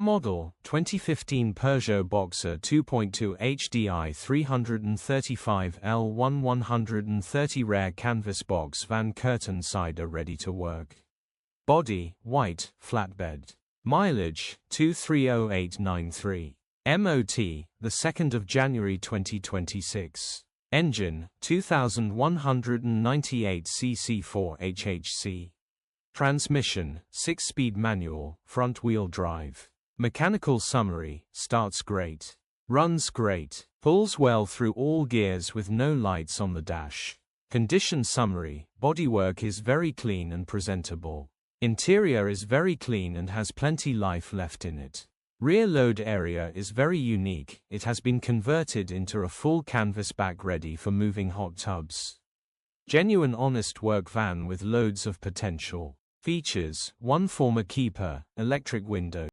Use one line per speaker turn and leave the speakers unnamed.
model, 2015 Peugeot Boxer 2.2 Hdi 335 L1 130 rear canvas box van curtain cider ready to work. Body, white, flatbed. Mileage, 230893. MOT, the 2nd of January 2026. Engine, 2198 cc4 Transmission, 6-speed manual, front-wheel drive. Mechanical summary, starts great. Runs great. Pulls well through all gears with no lights on the dash. Condition summary, bodywork is very clean and presentable. Interior is very clean and has plenty life left in it. Rear load area is very unique, it has been converted into a full canvas back ready for moving hot tubs. Genuine honest work van with loads of potential. Features, 1 former keeper, electric window.